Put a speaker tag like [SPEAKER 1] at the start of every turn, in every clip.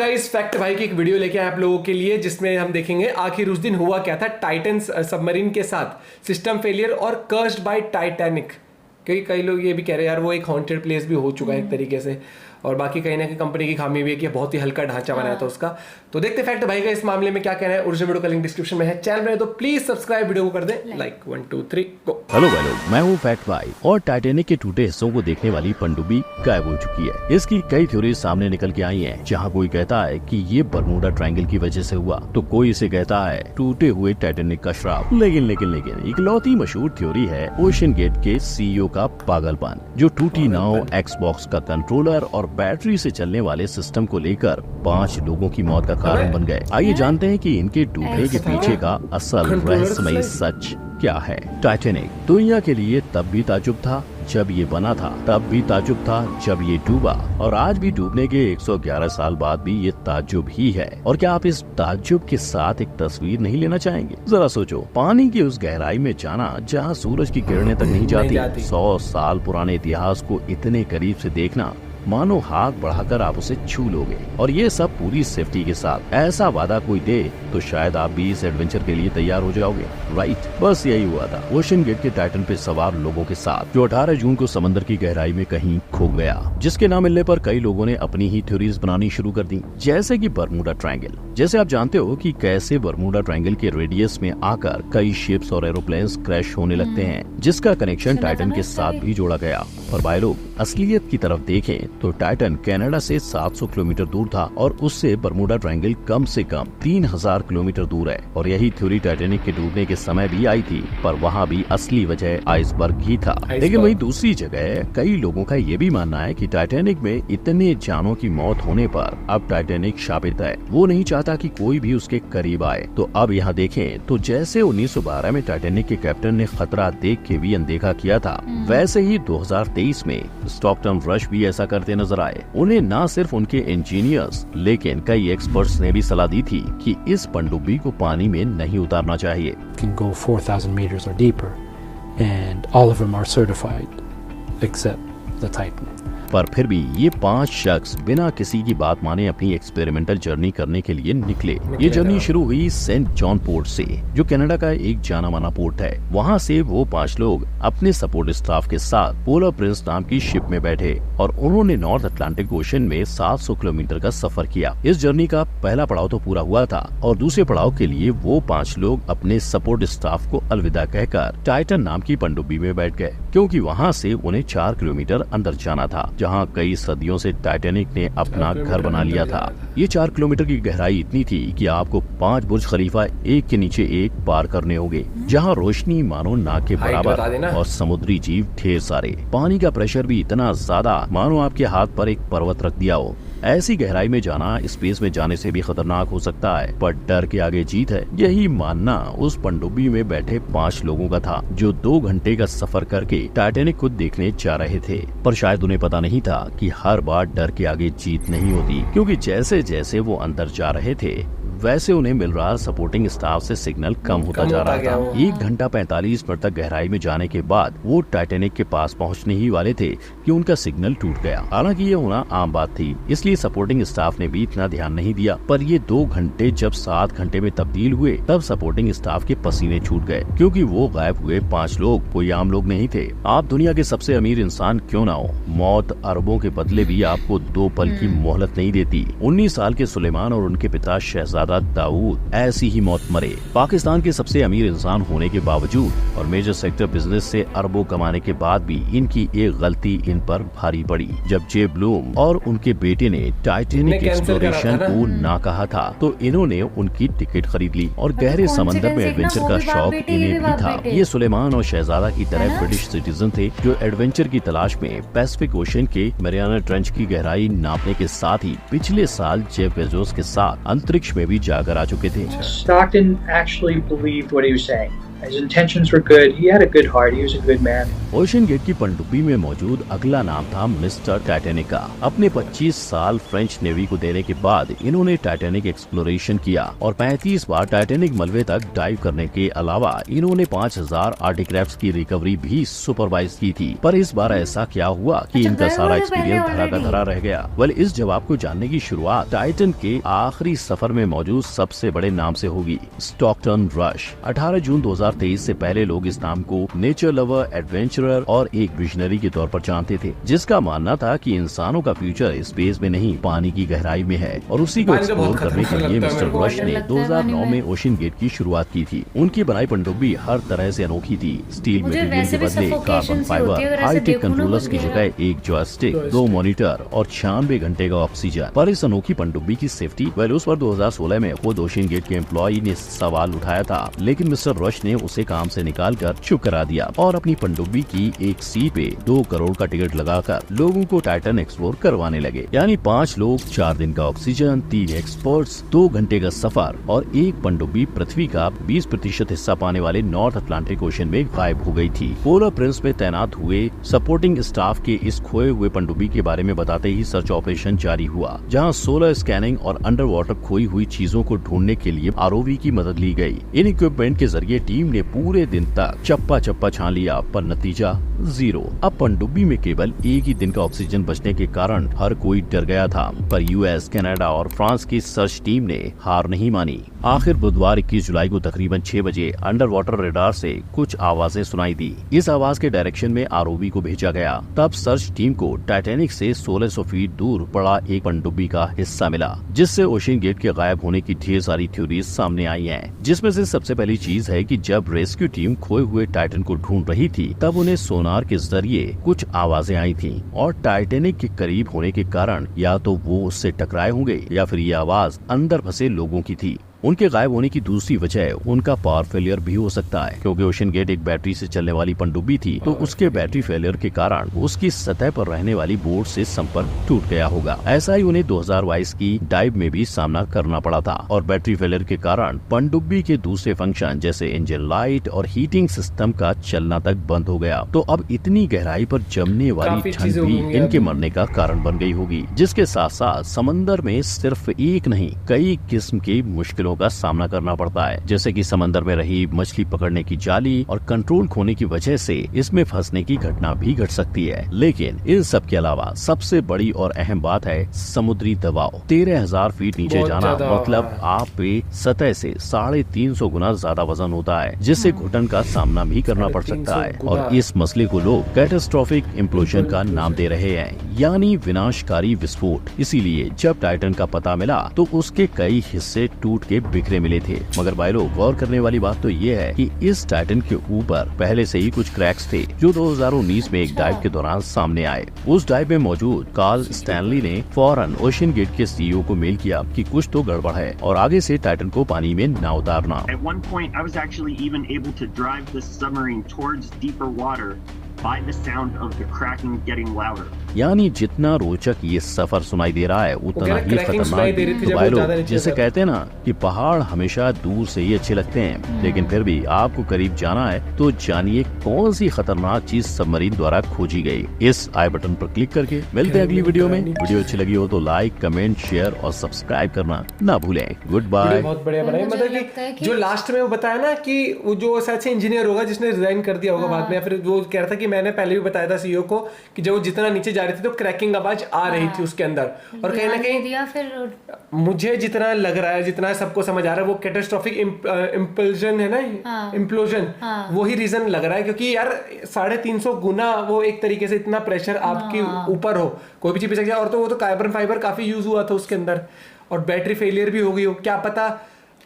[SPEAKER 1] Guys fact भाई की एक वीडियो लेके आए आप लोगों के लिए जिसमें हम देखेंगे आखिर उस दिन हुआ क्या था टाइटन सबमरीन के साथ सिस्टम फेलियर और कर्स्ड बाय टाइटैनिक। क्योंकि कई लोग ये भी कह रहे हैं यार वो एक हॉन्टेड प्लेस भी हो चुका है एक तरीके से, और बाकी कहीं ना कहीं कंपनी की खामी भी है कि बहुत ही हल्का ढांचा बनाया था उसका। तो देखते फैक्ट भाई का इस मामले में क्या कहना है। ओरिजिनल वीडियो का लिंक डिस्क्रिप्शन में है, चैनल में तो प्लीज सब्सक्राइब, वीडियो को कर दें लाइक। 1 2 3 गो।
[SPEAKER 2] हेलो भाई, मैं हूँ फैक्ट भाई और टाइटैनिक के टूटे हिस्सों को देखने वाली पनडुब्बी गायब हो चुकी है। इसकी कई थ्योरी सामने निकल के आई हैं, जहाँ कोई कहता है कि ये बरमूडा ट्रायंगल की वजह से हुआ, तो कोई इसे कहता है टूटे हुए टाइटैनिक का श्राप। लेकिन इकलौती मशहूर थ्योरी है ओशन गेट के सीईओ का पागलपन, जो टूटी नाव, एक्सबॉक्स का कंट्रोलर और बैटरी से चलने वाले सिस्टम को लेकर 5 लोगों की मौत का कारण बन गए। आइए जानते हैं कि इनके डूबने के पीछे का असल रहस्यमय सच क्या है। टाइटैनिक दुनिया के लिए तब भी ताजुब था जब ये बना था, तब भी ताजुब था जब ये डूबा, और आज भी डूबने के 111 साल बाद भी ये ताजुब ही है। और क्या आप इस ताजुब के साथ एक तस्वीर नहीं लेना चाहेंगे? जरा सोचो, पानी की उस गहराई में जाना जहाँ सूरज की किरणें तक नहीं जाती। 100 साल पुराने इतिहास को इतने करीब से देखना, मानो हाथ बढ़ाकर आप उसे छू लोगे, और ये सब पूरी सेफ्टी के साथ। ऐसा वादा कोई दे तो शायद आप भी इस एडवेंचर के लिए तैयार हो जाओगे, राइट? बस यही हुआ था ओशन गेट के टाइटन पे सवार लोगों के साथ, जो 18 जून को समंदर की गहराई में कहीं खो गया, जिसके ना मिलने पर कई लोगों ने अपनी ही थ्योरीज बनानी शुरू कर दी, जैसे कि बरमूडा ट्रायंगल। जैसे आप जानते हो कि कैसे बरमूडा ट्रायंगल के रेडियस में आकर कई शिप्स और एरोप्लेन्स क्रैश होने लगते हैं, जिसका कनेक्शन टाइटन के साथ भी जोड़ा गया। और भाई लोग, असलियत की तरफ देखें तो टाइटन कनाडा से 700 किलोमीटर दूर था, और उससे बरमूडा ट्रायंगल कम से कम 3000 किलोमीटर दूर है। और यही थ्योरी टाइटैनिक के डूबने के समय भी आई थी, पर वहाँ भी असली वजह आइसबर्ग ही था। लेकिन वही दूसरी जगह कई लोगों का ये भी मानना है कि टाइटैनिक में इतने जानों की मौत होने पर अब टाइटैनिक शापित है, वो नहीं चाहता कि कोई भी उसके करीब आए। तो अब यहाँ देखें तो जैसे 1912 में टाइटैनिक के कैप्टन ने खतरा देख के भी अनदेखा किया था, वैसे ही 2023 में स्टॉकटन रश भी ऐसा करते नजर आए। उन्हें न सिर्फ उनके इंजीनियर्स लेकिन कई एक्सपर्ट्स ने भी सलाह दी थी कि इस पनडुब्बी को पानी में नहीं उतारना चाहिए।
[SPEAKER 3] Can go 4,000 meters or deeper, and all of them are certified except the Titan.
[SPEAKER 2] पर फिर भी ये 5 शख्स बिना किसी की बात माने अपनी एक्सपेरिमेंटल जर्नी करने के लिए निकले। ये जर्नी शुरू हुई सेंट जॉन पोर्ट से, जो कनाडा का एक जाना माना पोर्ट है। वहाँ से वो 5 लोग अपने सपोर्ट स्टाफ के साथ पोलर प्रिंस नाम की शिप में बैठे, और उन्होंने नॉर्थ अटलांटिक ओशन में 700 किलोमीटर का सफर किया। इस जर्नी का पहला पड़ाव तो पूरा हुआ था, और दूसरे पड़ाव के लिए वो 5 लोग अपने सपोर्ट स्टाफ को अलविदा कहकर टाइटन नाम की पनडुब्बी में बैठ गए, क्योंकि वहाँ से उन्हें 4 किलोमीटर अंदर जाना था, जहां कई सदियों से टाइटैनिक ने अपना घर बना लिया था। ये 4 किलोमीटर की गहराई इतनी थी कि आपको 5 बुर्ज खलीफा एक के नीचे एक पार करने होंगे, जहां रोशनी मानो नाक के बराबर और समुद्री जीव ढेर सारे। पानी का प्रेशर भी इतना ज्यादा मानो आपके हाथ पर एक पर्वत रख दिया हो। ऐसी गहराई में जाना स्पेस में जाने से भी खतरनाक हो सकता है, पर डर के आगे जीत है, यही मानना उस पनडुब्बी में बैठे 5 लोगों का था, जो 2 घंटे का सफर करके टाइटैनिक को देखने जा रहे थे। पर शायद उन्हें पता नहीं था कि हर बार डर के आगे जीत नहीं होती, क्योंकि जैसे जैसे वो अंदर जा रहे थे वैसे उन्हें मिल रहा सपोर्टिंग स्टाफ से सिग्नल कम होता जा रहा था। 1 घंटा 45 मिनट तक गहराई में जाने के बाद वो टाइटैनिक के पास पहुंचने ही वाले थे कि उनका सिग्नल टूट गया। हालांकि ये होना आम बात थी, इसलिए सपोर्टिंग स्टाफ ने भी इतना ध्यान नहीं दिया। पर ये 2 घंटे जब 7 घंटे में तब्दील हुए, तब सपोर्टिंग स्टाफ के पसीने छूट गए, क्योंकि वो गायब हुए 5 लोग कोई आम लोग नहीं थे। आप दुनिया के सबसे अमीर इंसान क्यों ना हो, मौत अरबों के बदले भी आपको 2 पल की मोहलत नहीं देती। 19 साल के सुलेमान और उनके पिता शहजादा दाऊद ऐसी ही मौत मरे, पाकिस्तान के सबसे अमीर इंसान होने के बावजूद और मेजर सेक्टर बिजनेस से अरबों कमाने के बाद भी इनकी एक गलती इन पर भारी पड़ी। जब जे ब्लूम और उनके बेटे ने टाइटैनिक एक्सप्लोरेशन को ना कहा था, तो इन्होंने उनकी टिकट खरीद ली, और गहरे समंदर में एडवेंचर का शौक इन्हें भी था। ये सुलेमान और शहजादा की तरह ब्रिटिश सिटीजन थे, जो एडवेंचर की तलाश में पैसिफिक ओशन के मैरियाना ट्रेंच की गहराई नापने के साथ ही पिछले साल जेफ बेजोस के साथ अंतरिक्ष में भी जाकर आ चुके थे।
[SPEAKER 4] Stockton actually believed what he was saying. His intentions were good. He had a good heart. He was a good man.
[SPEAKER 2] OceanGate की पनडुब्बी में मौजूद अगला नाम था मिस्टर टाइटैनिक का। अपने 25 साल फ्रेंच नेवी को देने के बाद इन्होंने टाइटैनिक एक्सप्लोरेशन किया और 35 बार टाइटैनिक मलबे तक डाइव करने के अलावा इन्होंने 5000 आर्टिक्राफ्ट्स की रिकवरी भी सुपरवाइज की थी। पर इस बार ऐसा क्या हुआ कि इनका सारा एक्सपीरियंस धरा का धरा रह गया? वेल, इस जवाब को जानने की शुरुआत टाइटन के आखिरी सफर में मौजूद सबसे बड़े नाम से होगी, स्टॉकटन रश। 18 जून 2023 से पहले लोग इस नाम को नेचर लवर, एडवेंचरर और एक विजनरी के तौर पर जानते थे, जिसका मानना था कि इंसानों का फ्यूचर स्पेस में नहीं पानी की गहराई में है। और उसी को एक्सप्लोर करने के लिए मिस्टर रश ने 2009 में ओशन गेट की शुरुआत की थी। उनकी बनाई पनडुब्बी हर तरह से अनोखी थी। स्टील मटेरियल के बदले कार्बन फाइबर, हाईटेक कंट्रोलर्स की जगह एक जॉयस्टिक, 2 मॉनिटर और 96 घंटे का ऑक्सीजन। पर इस अनोखी पनडुब्बी की सेफ्टी, वेल, उस पर 2016 में खुद ओशन गेट के एम्प्लॉई ने सवाल उठाया था, लेकिन मिस्टर रश ने उसे काम से निकाल कर चुप करा दिया और अपनी पनडुब्बी की एक सीट पे 2 करोड़ का टिकट लगाकर लोगों को टाइटन एक्सप्लोर करवाने लगे। यानी 5 लोग, 4 दिन का ऑक्सीजन, 3 एक्सपर्ट्स, 2 घंटे का सफर और एक पनडुब्बी पृथ्वी का 20% हिस्सा पाने वाले नॉर्थ अटलांटिक ओशन में गायब हो गई थी। पोलर प्रिंस में तैनात हुए सपोर्टिंग स्टाफ के इस खोए हुए पनडुब्बी के बारे में बताते ही सर्च ऑपरेशन जारी हुआ, जहां 16 स्कैनिंग और अंडर वाटर खोई हुई चीजों को ढूंढने के लिए आरओवी की मदद ली गई। इन इक्विपमेंट के जरिए टीम ने पूरे दिन तक चप्पा छान लिया, पर नतीजा 0। अब पनडुब्बी में केवल एक ही दिन का ऑक्सीजन बचने के कारण हर कोई डर गया था, पर यूएस, कनाडा और फ्रांस की सर्च टीम ने हार नहीं मानी। आखिर बुधवार 21 जुलाई को तकरीबन 6 बजे अंडर वाटर रेडार से कुछ आवाजें सुनाई दी। इस आवाज के डायरेक्शन में आरओवी को भेजा गया। तब सर्च टीम को टाइटैनिक से 1600 फीट दूर पड़ा एक पनडुब्बी का हिस्सा मिला, जिससे ओशन गेट के गायब होने की ढेर सारी थ्योरीज सामने आई हैं। जिसमें से सबसे पहली चीज है कि जब रेस्क्यू टीम खोए हुए टाइटन को ढूंढ रही थी, तब उन्हें सोनार के जरिए कुछ आवाजें आई थीं और टाइटैनिक के करीब होने के कारण या तो वो उससे टकराए होंगे या फिर ये आवाज अंदर फंसे लोगों की थी। उनके गायब होने की दूसरी वजह उनका पावर फेलियर भी हो सकता है, क्योंकि ओशन गेट एक बैटरी से चलने वाली पनडुब्बी थी, तो उसके बैटरी फेलियर के कारण उसकी सतह पर रहने वाली बोर्ड से संपर्क टूट गया होगा। ऐसा ही उन्हें 2022 की डाइव में भी सामना करना पड़ा था और बैटरी फेलियर के कारण पनडुब्बी के दूसरे फंक्शन जैसे इंजन लाइट और हीटिंग सिस्टम का चलना तक बंद हो गया। तो अब इतनी गहराई पर जमने वाली ठंड भी इनके मरने का कारण बन गई होगी, जिसके साथ साथ समंदर में सिर्फ एक नहीं कई किस्म की मुश्किलों का सामना करना पड़ता है, जैसे कि समंदर में रही मछली पकड़ने की जाली और कंट्रोल खोने की वजह से इसमें फंसने की घटना भी घट सकती है। लेकिन इन सब के अलावा सबसे बड़ी और अहम बात है समुद्री दबाव। 13,000 फीट नीचे जाना मतलब आप पे सतह से 350 गुना ज्यादा वजन होता है, जिससे घुटन का सामना भी करना पड़ सकता है। और इस मसले को लोग कैटास्ट्रोफिक इम्प्लोजन का नाम दे रहे हैं, यानी विनाशकारी विस्फोट। इसीलिए जब टाइटन का पता मिला तो उसके कई हिस्से टूट के बिखरे मिले थे। मगर भाई लोग, गौर करने वाली बात तो ये है कि इस टाइटन के ऊपर पहले से ही कुछ क्रैक्स थे, जो 2019 में एक डाइव के दौरान सामने आए। उस डाइव में मौजूद कार्ल स्टैनली ने फौरन ओशन गेट के सीईओ को मेल किया कि कुछ तो गड़बड़ है और आगे से टाइटन को पानी में न उतारना।
[SPEAKER 5] At one point, I was actually even able to drive the submarine towards deeper water by the sound of the cracking getting louder.
[SPEAKER 2] यानी जितना रोचक ये सफर सुनाई दे रहा है उतना ही खतरनाक भी। तो भाई लोग, जैसे कहते हैं ना कि पहाड़ हमेशा दूर से ही अच्छे लगते हैं, लेकिन फिर भी आपको करीब जाना है तो जानिए कौन सी खतरनाक चीज सबमरीन द्वारा खोजी गई। इस आई बटन पर क्लिक करके मिलते हैं अगली वीडियो में। वीडियो अच्छी लगी हो तो लाइक, कमेंट, शेयर और सब्सक्राइब करना ना भूलें। Good bye.
[SPEAKER 1] बहुत बढ़िया बनाई, मतलब कि जो लास्ट में वो बताया ना कि वो जो शायद से इंजीनियर होगा जिसने रिजाइन कर दिया होगा बाद में, या फिर वो कह रहा था कि मैंने पहले भी बताया था सीईओ को कि जब वो जितना नीचे जा रही थी तो क्रैकिंग आवाज आ रही थी उसके अंदर, और कहीं ना कहीं फिर मुझे जितना लग रहा है, जितना सबको समझ आ रहा है, वो कैटास्ट्रोफिक इम्प्लोजन है ना, इम्प्लोजन, वही रीजन लग रहा है। क्योंकि यार 350 गुना वो एक तरीके से इतना प्रेशर आपके ऊपर हो, कोई भी चीज पिछड़ जाए। और तो वो तो कार्बन फाइबर काफी यूज हुआ था उसके अंदर, और बैटरी फेलियर भी हो गई हो, क्या पता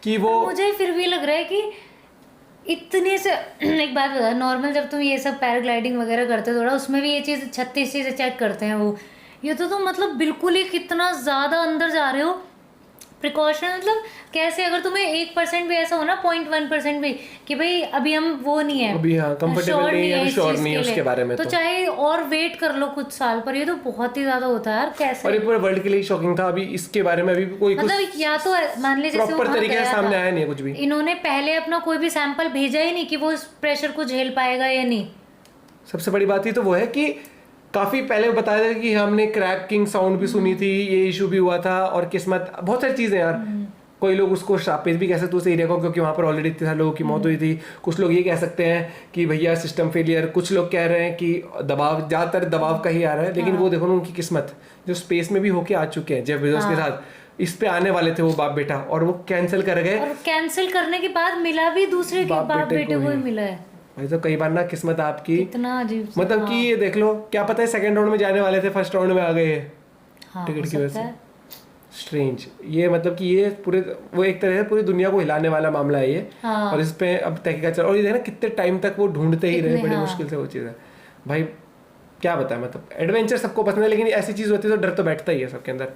[SPEAKER 1] कि वो।
[SPEAKER 6] मुझे फिर भी लग रहा है कि इतने से एक बात बता, नॉर्मल जब तुम ये सब पैराग्लाइडिंग वगैरह करते हो थोड़ा, उसमें भी ये चीज़ 36 चीज़ें चेक करते हैं वो। ये तो तुम मतलब बिल्कुल ही कितना ज़्यादा अंदर जा रहे हो, प्रिकॉशन मतलब कैसे, अगर तुम्हें 1% भी ऐसा हो ना, 0.1% भी, कि भाई अभी हम वो नहीं है,
[SPEAKER 1] अभी हाँ कंफर्टेबल नहीं है,
[SPEAKER 6] इस
[SPEAKER 1] श्योर
[SPEAKER 6] चीज़
[SPEAKER 1] नहीं है
[SPEAKER 6] के
[SPEAKER 1] उसके
[SPEAKER 6] लिए,
[SPEAKER 1] बारे में,
[SPEAKER 6] तो चाहे और वेट कर लो कुछ साल, पर ये तो बहुत ही ज्यादा होता है यार, कैसे।
[SPEAKER 1] और ये पूरे वर्ल्ड के लिए शॉकिंग था। अभी इसके बारे में अभी कोई
[SPEAKER 6] मतलब या तो मान लीजिए जैसे
[SPEAKER 1] प्रॉपर
[SPEAKER 6] वहाँ
[SPEAKER 1] तरीके से
[SPEAKER 6] गया
[SPEAKER 1] सामने
[SPEAKER 6] था,
[SPEAKER 1] आया नहीं है कुछ भी।
[SPEAKER 6] इन्होंने पहले अपना कोई भी सैंपल भेजा ही नहीं कि वो इस प्रेशर को झेल पाएगा या नहीं।
[SPEAKER 1] सबसे बड़ी बात ही तो वो है कि काफी पहले बताया था कि हमने क्रैकिंग साउंड भी सुनी थी, ये इशू भी हुआ था, और किस्मत, बहुत सारी चीजें यार। कोई लोग उसको शापित भी कह सकते उस एरिया को, क्योंकि वहाँ पर ऑलरेडी इतने लोगों की मौत हुई थी। कुछ लोग ये कह सकते हैं कि भैया सिस्टम फेलियर, कुछ लोग कह रहे हैं कि दबाव, ज़्यादातर दबाव का ही आ रहा है। लेकिन वो देखो उनकी किस्मत, जो स्पेस में भी होके आ चुके हैं जेफ बेजोस के साथ, इस पे आने वाले थे वो बाप बेटा, और वो कैंसिल कर गए।
[SPEAKER 6] और कैंसिल करने के बाद मिला भी दूसरे के बाप बेटे को ही मिला है
[SPEAKER 1] भाई। तो कई बार ना किस्मत आपकी
[SPEAKER 6] इतना अजीब,
[SPEAKER 1] मतलब कि ये देख लो, क्या पता है सेकंड राउंड में जाने वाले थे, फर्स्ट राउंड में आ गए हैं टिकट की वजह से। स्ट्रेंज, ये मतलब कि ये पूरे, वो एक तरह से पूरी दुनिया को हिलाने वाला मामला है ये। और इस पे अब तहकीकात चल, और ये देखना कितने टाइम तक वो ढूंढते ही रहे, बड़ी मुश्किल से वो चीज़ है भाई। क्या बताएं, मतलब एडवेंचर सबको पसंद है, लेकिन ऐसी चीज़ होती है तो डर तो बैठता ही है सबके अंदर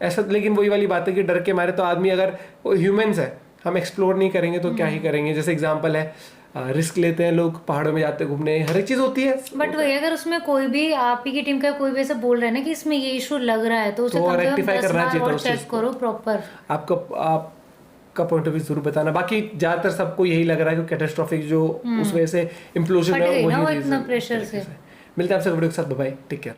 [SPEAKER 1] ऐसा। लेकिन वही वाली बात है कि डर के मारे तो आदमी, अगर ह्यूमंस है, हम एक्सप्लोर नहीं करेंगे तो क्या ही करेंगे। जैसे एग्जाम्पल है, रिस्क लेते हैं लोग, पहाड़ों में जाते घूमने, हर एक चीज होती है।
[SPEAKER 6] बट वही अगर उसमें कोई भी आप ही की टीम का कोई भी ऐसा बोल रहा है ना कि इसमें ये इशू लग रहा है, तो उसे कम से कम 10 बार और चेक करो प्रॉपर।
[SPEAKER 1] आपका पॉइंट ऑफ व्यू जरूर बताना। बाकी ज्यादातर सबको यही लग रहा है कि कैटास्ट्रोफिक जो उस वजह से इम्प्लोजन है,
[SPEAKER 6] वो इतना प्रेशर से।
[SPEAKER 1] मिलते हैं आपसे वीडियो के साथ, बाय बाय, टेक केयर।